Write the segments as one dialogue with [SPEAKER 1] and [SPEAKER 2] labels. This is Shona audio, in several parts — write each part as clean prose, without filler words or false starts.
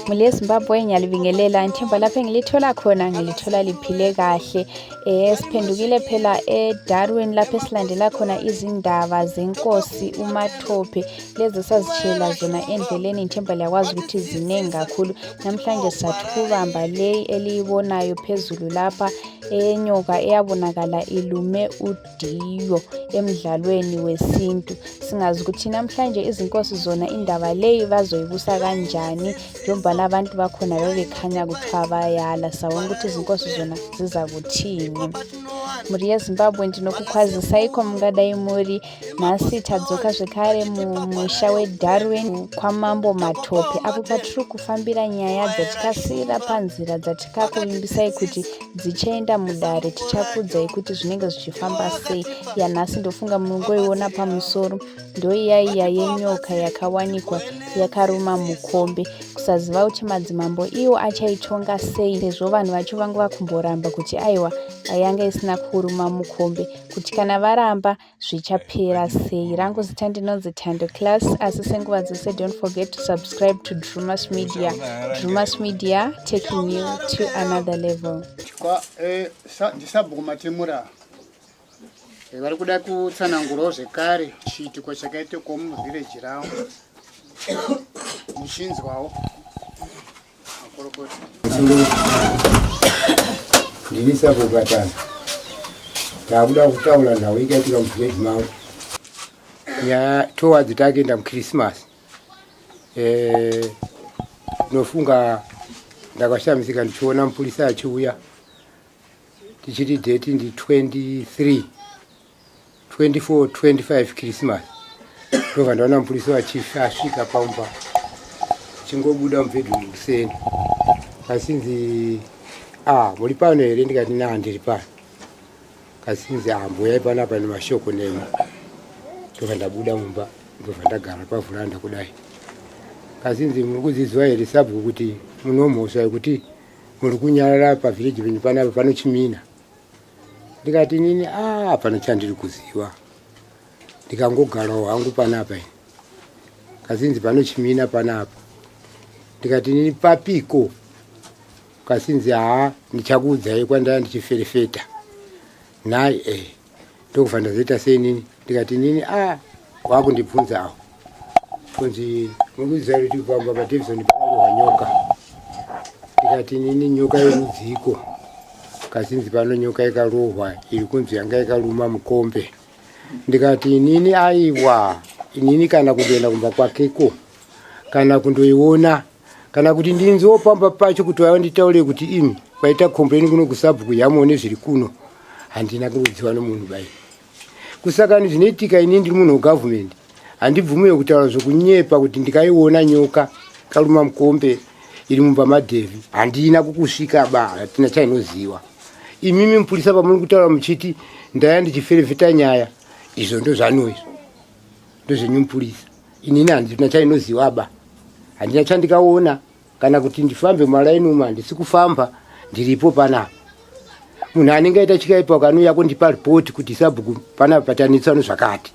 [SPEAKER 1] Mule Zimbabwe ngiyalibingelela nthemba lapha engilithola khona ngilithola liphile kahle. Siphendukile phela eDarwin lapha esilandela khona izindaba zenkosi uMathophe lezi sazitshela zona endleleni. Nthemba liyakwazi ukuthi zinengi kakhulu. Namhlanje sathubamba le eliyibonayo phezulu lapha enyoka eyabonakala ilume uDiyo emidlalweni wesintu. Singazi ukuthi namhlanje izinkosi zona indaba leyi bazoyibusa kanjani njengoba abantu bakhona bebekhanya kuthiwa bayala. Sawona ukuthi izinkosi zona ziza kuthini. Muri yeZimbabwe ndinokukwazisa iko mungadai muri nhasi tadzoka zvekare mumusha weDarwin kwamambo Mathophe apo patiri kufambira nyaya dzatikasiyira panzira dzatikakuvimbisai kuti dzichaenda mudare. Tichakudzai kuti zvinenge zvichifamba sei. Yanhasi ndofunga munongoiona pamusoro ndoiyaiya yenyoka yakawanikwa yakaruma Mukombe. Kusaziva kuti madzimambo iwo achaitonga sei sezvo vanhu vacho vangu vakumboramba kuti aiwa yanga isina kuruma Mukombe, kuti kana varamba zvichapera sei. Rangu zita ndinonzi Thando Class. Asi senguva dzose, don't forget to subscribe to Drewmas Media. Drewmas Media, taking you to another level.
[SPEAKER 2] Ndisabhuku matemura vari kuda kutsanangurawo zvekare chiitiko chakaitiko muvhireji ravo muchinzwawo makorokota.
[SPEAKER 3] Ndini Sabhuku Katana. Takuda kutaura nhau ikaitika muvhireji mavo. Nyaya towards takuenda muChristmas. Nofunga ndakashamisika ndichiona mupurisa achiuya. Tichiti date ndi 24 25 Christmas. Ndobva ndaona mupurisa asvika paumba chingobuda mubhedhumu kuseni kasinzi muri pano here, ndikati ndiri pano. Kasinzi mboyai panapa nemashoko nemi. Ndobva ndabuda mumba ndobva ndagara pavhuranda kudai. Kasinzi muri kudziziva here Sabhuku kuti munomhosva yekuti muri kunyarara pavhireji penyu panapa panochimina. Ndikati nini hapana chandiri kuziva. Ndikangogarawo hangu panapa. Kasinzi panochimina panapa. Ndikati nini papiko. Kasinzi ndichakuudzai kwandanga ndichiferefeta. Naye ndokubva ndazoita sei nini. Ndikati nini wakundibvunza awo. Kunzi mukuziva kuti pamba paDavison pakarohwa nyoka. Ndikati nini nyoka yemudziko. Kasinzi pano nyoka ikarohwa iri kunzi yanga ikaruma Mukombe. Ndikati inini aiwa inini kana kuenda kumba kwakeko kana kundoiona kana kuti ndinziwo pamba pacho kuti nditaure kuti imi kwaita complain kuno kuSabhuku yamuone zviri kuno handina kurudziwa nomunhu bai. Kusaka zvinoitika inini ndiri munhu wegovernment handibvumiwe kutaura zvokunyepa kuti ndikaiona nyoka karuma Mukombe iri mumba maDhevi handina kukusvika hatina chainoziva. Imimi mupurisa pamuri kutaura muchiti ndaya ndichiferefeta nyaya izvo ndozvano izvo ndozvenyu mupurisa. Inini handina chainoziva handina chandikaona kana kuti ndifambe mumalaini umu handisi kufamba ndiripo panapa. Munhu anenge aita chikaipa ukanouya kundipa ripoti kuti Sabhuku panapa patanetsano zvakati.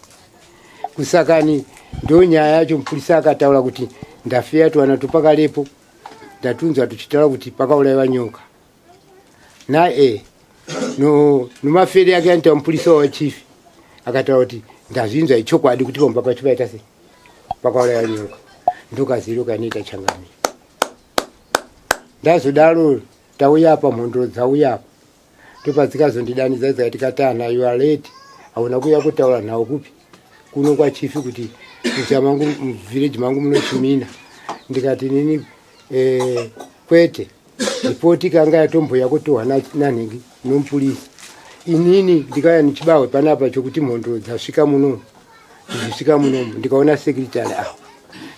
[SPEAKER 3] Kusakani ndo nyaya yacho mupurisa akataura kuti ndafeya tuwana topakarepo ndatunzwa tuchitaura kuti pakaurayiwa nyoka. Naye nomafere yake anoita mupurisa wachifi akataura kuti ndazvinzwa ichokwadi kuti pamba pacho paita sei pakaurayiwa nyoka. Ndokaziro kanoita changamiro. Ndazodaro tauya apa mhondro dzauya apa ndopadzikazondidanidza dzikati Katana you are late. Hauna kuuya kutaura nhau kupi kuno kwachifi kuti muchamangu muvhireji mangu munochimina. Ndikati nini kwete ripoti kanga yatomboya kutohwa nanhingi nomupurisa. Inini ndikauya nichibawe panapa chokuti mhondro dzasvika munomu dzisvika munomu ndikaona sekretari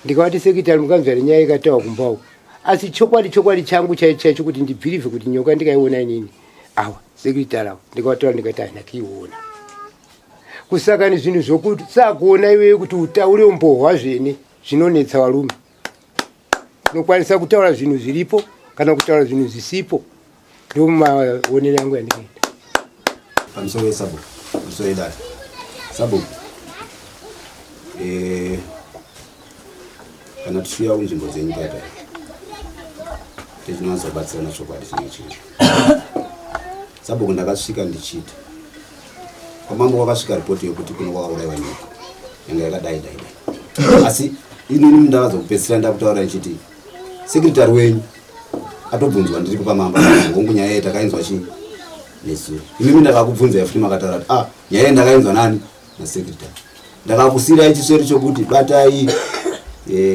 [SPEAKER 3] ndikati sekretari mukanzwa nyaya ikataura kumbawo. Asi chokwadi changu chaicho kuti ndibhirivhe kuti nyoka ndikaiona inini sekretari ndikataura ndikati handina kuiona. Kusaka nezvinhu zvokuti sakuona iwewe kuti utaure umbohwa zvene zvinonetsa varume. Unokwanisa kutaura zvinhu zviripo kana kutaura zvinhu zvisipo. Ndio maonero yangu yandikaita.
[SPEAKER 4] Pamusoro weSABHUKU, pamusoro wedare SABHUKU, kana tichisvika kunzvimbo dzenyika yedu tinowanzobatsirana chokwadi chinenge chiri. SABHUKU ndakasvika ndichiti kwamambo kwakasvika ripoti yekuti kuno kwakaurayiwa nyoka yanga yakadai dai. Asi inini ndakazopedzisira ndakutaura ndichiti sekretari wenyu atobvunzwa ndiri kupamamba hongu nyaya yetakainzwa chii nesuro. Imimi ndakakubvunza futi makataura kuti nyaya ndakainzwa nani nasekretari. Ndakakusirai chiswero chokuti batai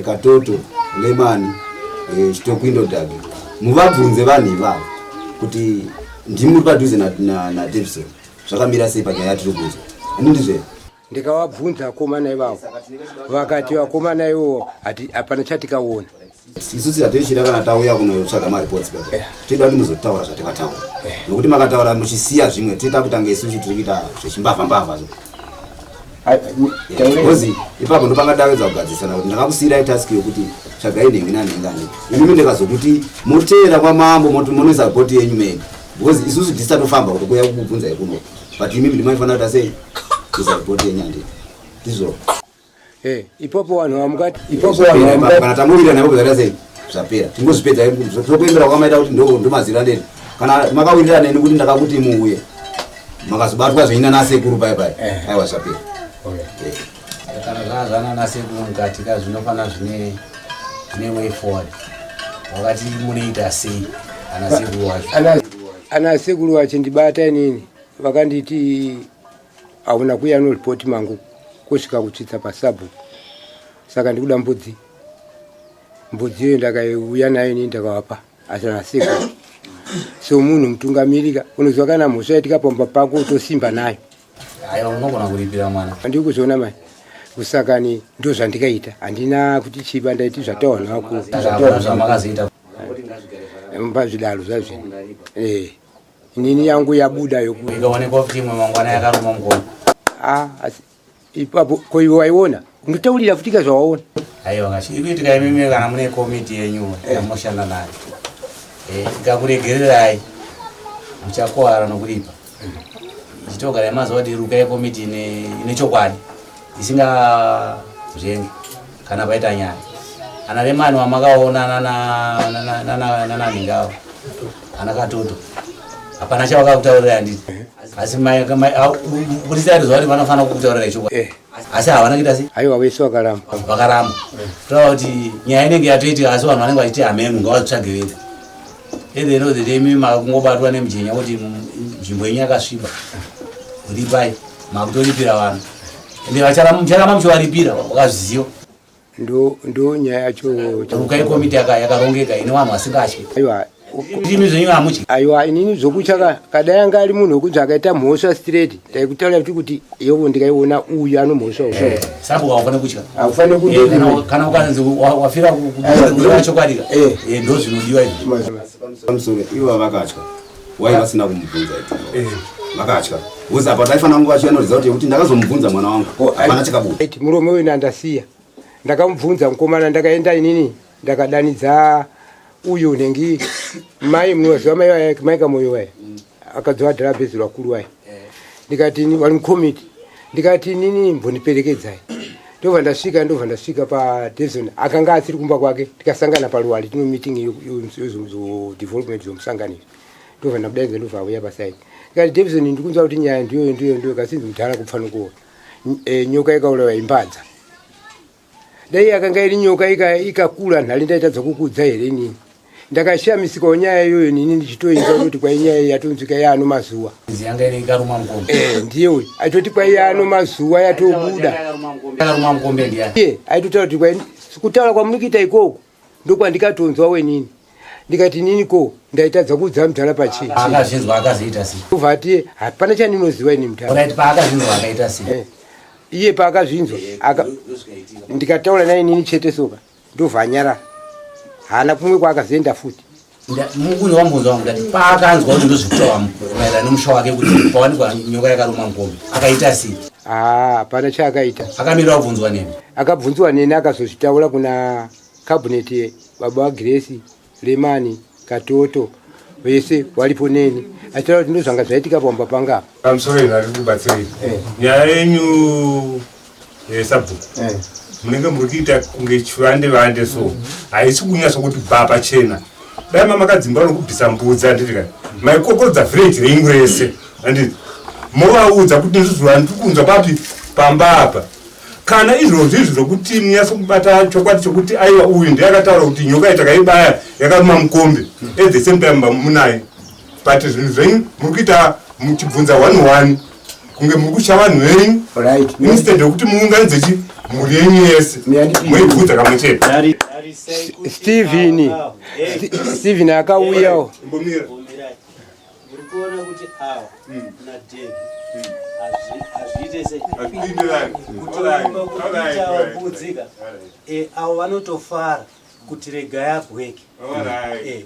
[SPEAKER 4] katoto lemani chitokwindo dagi muvabvunze vanhu ivavo kuti ndimuri padhuze na Davidson zvakamira sei panyaya yatiri kuzwa. Inindizve
[SPEAKER 3] ndikavabvunza akomana ivavo vakati vakomana ivo hapana chatikaona.
[SPEAKER 4] isusu hatichida kana tauya kunotsvaga maripotsi bata tinoda kuti muzotaura zvatakataura nokuti makataura muchisiya zvimwe tinoita kutanga isusu tiri kuita zvechimbavha kozi ipapo ndopangadavedza kugadzisana kuti ndakakusiyirai taski yokuti tsvagai nhengi nanhengani. imimi ndikazokuti moteera kwamambo monoisa ripoti yenyu meni because isusu tisatofamba kuti kuya kukubvunza ikuno but imimi ndimaifanira kuti asei isa ripoti yenyu handii ndizvo.
[SPEAKER 3] Ipopo vanhu vamukati
[SPEAKER 4] kana tamuwira napo kuzara sei zvapera tingozvipedza tokuembera kwamaita kuti ndomazira ndeni kana makawirira neni kuti ndakakuti muuye makazobatwa zveina nasekuru pai aiwa zvapera.
[SPEAKER 5] Kana zvana nasekuru mukati kazvinofana zvine way forward wakati munoita sei anasekuru wacho
[SPEAKER 3] anasekuru wacho ndibata inini vakanditi hauna kuya noripoti mangu kusvika kutsvitsa paSABHUKU. Saka ndikuda mbudzi iyo ndakauya nayo inini ndakavapa asana sekuru. So munhu mutungamirika unoziva kana mhosva yatika pamba pako utosimba nayo.
[SPEAKER 5] Aiwa unogona kuripira mwana.
[SPEAKER 3] Ndiri kuzoona mai kusakani ndo zvandikaita handina kuti chiba ndaiti zvataura nako
[SPEAKER 5] zvamakazoita
[SPEAKER 3] pazvidaro zvazvino. Inini yangu yabuda yokuti
[SPEAKER 5] ikaonekwa kuti imwe mangwana yakaruma Mukombe.
[SPEAKER 3] asi ipapo koiwe waiona ungotaurira futika zvawaona.
[SPEAKER 5] Aiwa ngachikuitika imimi kana mune komiti yenyu yamunoshanda nayo ikakuregererai muchakuwara nokuripa ichitogara yemazuva kuti iruka yekomiti ine chokwadi isingazvengi kana paita nyaya. Ana lemani wamakaona nananhingawo ana katoto hapana chavakakutaurira handiti asi kutisati zuva kuti vanofanira kukutaurira chokwadi asi havana kuita sei.
[SPEAKER 3] Aiwa vese
[SPEAKER 5] vakaramba tova kuti nyaya inenge yatoitika asi vanhu vanenge vachiti hamenu ngavatsvage vega edenozetemi makungobatwa nemujenya kuti nzvimbo yenyu yakasviba ripai makutoripira vanhu ende vacharamba muchivaripira vakazviziva.
[SPEAKER 3] Ndo nyaya yacho
[SPEAKER 5] ruka yekomiti yakarongeka ine vanhu vasingatyi.
[SPEAKER 3] Aiwa
[SPEAKER 5] imi zvenyu hamutyi.
[SPEAKER 3] Aiwa inini zvokuchaka kadai anga ari munhu wekuti akaita mhosva straight taikutaura kuti iwo ndikaiona uyu ano mhosva
[SPEAKER 5] SABHUKU haufaniri kutya.
[SPEAKER 3] Haufaniri kudini
[SPEAKER 5] kana ukanzi wafira kuda chokwadi ndo zvinodiwa izvi.
[SPEAKER 4] Pamusoro ivo vakatya wai vasina kumubvunza vakatya uzi apa taifanira kunge vachiyanoridza kuti ndakazomubvunza mwana wangu hapana chakabuda.
[SPEAKER 3] Murume uyu ndandasiya ndakamubvunza mukomana ndakaenda inini ndakadanidza uyu nengi mai munoziva mai waye maika moyo waye akadzwa dhara bhezi rwakuru waye ndikati wari mukomiti ndikati nini mboniperekedzai ndobva ndasvika paDavidson akanga asiri kumba kwake tikasangana paruwari tino meeting development zomusanganiro ndobva ndamudaidza ndobva auya pasaidi ndikati Davidson ndikunzwa kuti nyaya ndiyo kasinzi mudhara kufanira kuona nyoka ikaurayiwa imbadza dai akanga iri nyoka ikakura nhali ndaitadza kukudza here inini ndakashamisika nyaya iyoyo nini ndichitoinza kuti kwai nyaya yatonzwika yaano mazuva
[SPEAKER 5] yanga ine ikaruma Mukombe.
[SPEAKER 3] Ndiye aitoti kwai yaano mazuva yatobuda
[SPEAKER 5] yakaruma Mukombe ndiye
[SPEAKER 3] aitotaura kuti kwai kutaura kwamuri kuita ikoko ndokwandikatonzwa wenini ndikati nini ko ndaitadza kudza mudhara pachii
[SPEAKER 5] akazvinzwa akazoita sei
[SPEAKER 3] ubva ati hapana chandinoziva ini mudhara
[SPEAKER 5] unaiti paakazvinzwa akaita sei
[SPEAKER 3] iye paakazvinzwa ndikataura naye nini chete soka ndobva anyarara hana kumwe kwaakazoenda futi.
[SPEAKER 5] Mukunzi wambunza wangu kuti paakanzwa kuti ndozvikutaura maererano nemusha wake kuti pawanikwa nyoka yakaruma Mukombe akaita sei.
[SPEAKER 3] Hapana chaakaita.
[SPEAKER 5] Akamirira kubvunzwa neni.
[SPEAKER 3] Akabvunzwa neni akazozvitaura kuna kabineti baba waGrace Lemani Katoto vese walipo neni achira kuti ndozvanga zvaitika pamba panga
[SPEAKER 6] pamusoro ari kubatsira nyaya yenyu sabhuku munenge muri kuita kunge chivande so haisi kunyasa kuti baba chena dai mamakadzimba nokubvisa mbudzi anditika maikokodza village renyu rese anditi movaudza kuti ndizvozvani tikunzwa papi pamba apa kana izvozvo izvo zvokuti munyasa kubata chokwadi chokuti aiwa uyu ndeyakataura kuti nyoka itakaibaya yakaruma mukombe edzesempemba munaye but zvinhu zvenyu muri kuita muchibvunza 1 kunge muri kusha vanhu venyu instead yokuti muunganidze mhuri yenyu yese moibvudza kamwe chete.
[SPEAKER 3] Steven akauyawo
[SPEAKER 5] murikuona kuti awa nadevi hazviite sekutivabudzika avo vanotofara kuti rega yabweke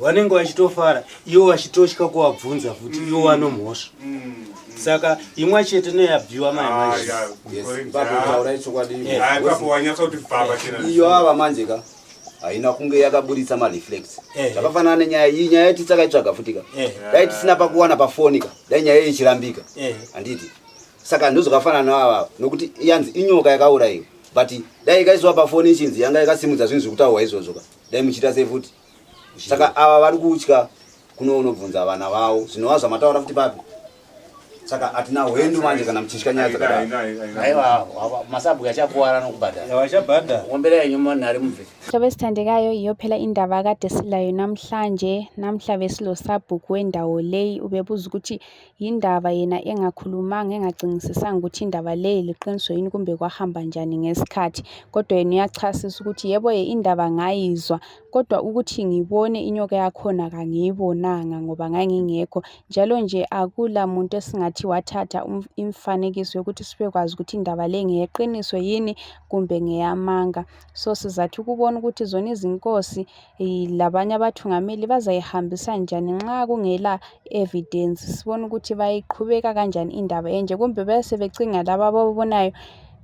[SPEAKER 5] vanenge vachitofara ivo vachitosvika kuvabvunza futi ivo vanomhosva saka imwe chete noyabviwa
[SPEAKER 4] iyo ava manjeka haina kunge yakaburitsa mareflex zvakafanana nenyaya iyi nyaya yati tsakaitsvaga futika dai tisina pakuwana pafonika dai nyaya ichirambika handiti saka ndozvakafanana navava nokuti yanzi inyoka yakaurayiwa but dai ikaiswa pafoni ichinzi yanga yakasimudza zvinhu zvekutaurwa izvozvoka dai muchiita sei futi saka ava vari kutya kunoonobvunza vana vavo zvinova zvamataura futi papi saka hatina hwendu manje kana muchitya nyaya dzakadai
[SPEAKER 5] aiwa masabhuku achakuwara nokubhadhara
[SPEAKER 2] Wachabhadhara.
[SPEAKER 5] ombera yenyu munhare mubve
[SPEAKER 1] Hlobo esithandekayo iyo phela indaba akade silayo namhlanje namhla besilo sabhuku wendawo leyi ubebuza ukuthi yindaba yena engakhulumanga engacingisisanga ukuthi indaba leyi liqiniso yini kumbe kwahamba njani ngesikhathi kodwa yena uyachasisa ukuthi yebo indaba ngayizwa kodwa ukuthi ngibone inyoka yakhona kangiyibonanga ngoba ngangingekho njalo nje akula muntu esingathi wathatha imfanekiso yokuthi sibekwazi ukuthi indaba leyi ngeyeqiniso yini kumbe ngeyamanga so sizathi ukubona ukuthi zona izinkosi labanye abathungameli bazayihambisa njani nxa kungela evidence sibona ukuthi bayiqhubeka kanjani indaba enje kumbe bese becinga laba ababonayo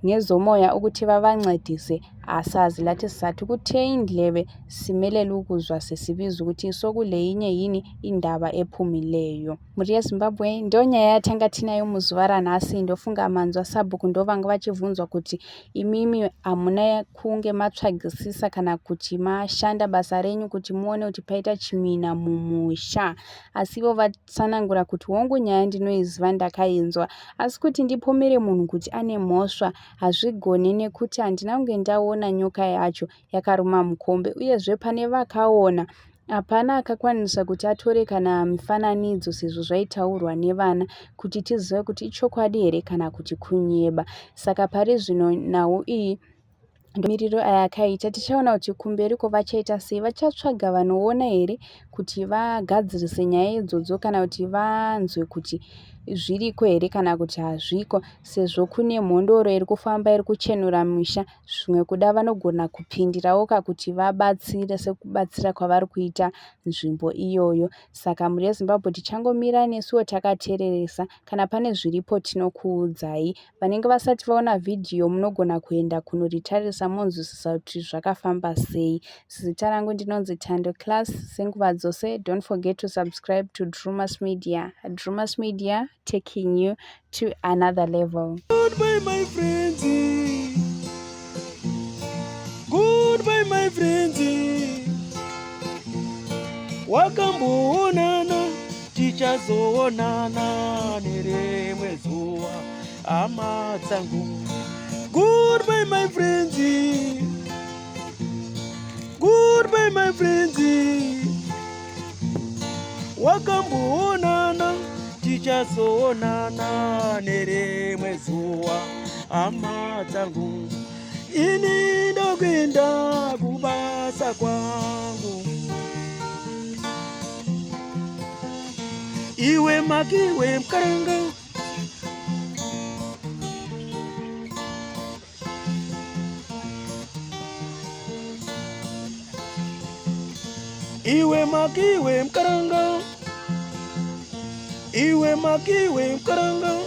[SPEAKER 1] ngezomoya ukuthi babancedise asazi lathi sizathi kuthe indlebe simelela ukuzwa sesibiza ukuthi sokuleyinye yini indaba ephumileyo muri yeZimbabwe ndonya yathangathina yomuzwara nasi ndofunga manzwa sabhuku ndovanga vachivhunzwa kuti imimi amuna kunge matsvagisisa kana kuti mashanda basa renyu kuti muone kuti paita chimina mumusha asivo vatsanangura kuti wongu nyaya ndinoiziva ndakainzwa asi kuti ndipomere munhu kuti ane mhosva hazvigoni nekuti handina kunge ndaona nyoka yacho yakaruma mukombe uyezve pane vakaona hapana akakwanisa kuti atore kana mifananidzo sezvo zvaitaurwa nevana kuti tizive kuti ichokwadi here kana kuti kunyeba saka pari zvino nhau iyi miriro ayakaita tichaona kuti kumberiko vachaita sei vachatsvaga vanoona here kuti vagadzirise nyaya idzodzo kana kuti vanzwe kuti zviriko here kana kuti hazviko sezvo kune mhondoro iri kufamba iri kuchenura misha zvimwe kuda vanogona kupindirawo kuti vabatsire sekubatsira kwavari kuita nzvimbo iyoyo saka muri yeZimbabwe tichangomira nesuwo takateereresa kana pane zviripo tinokuudzai vanenge vasati vaona vhidhiyo munogona kuenda kunoritarisa monzwisisa kuti zvakafamba sei zita rangu ndinonzi Tando Class senguva dzose don't forget to subscribe to Drewmas Media taking you to another level.
[SPEAKER 7] Goodbye my friends. Goodbye my friends. Wakamboonana tichazoonana nerimwe zuva hama dzangu. Goodbye my friends. Goodbye my friends. Wakamboonana tichazoonana nerimwe zuva hama dzangu. Ini ndokwenda kubasa kwangu. Iwe makiwe mkaranga. Iwe makiwe mkaranga. Iwe makiwe mkaranga.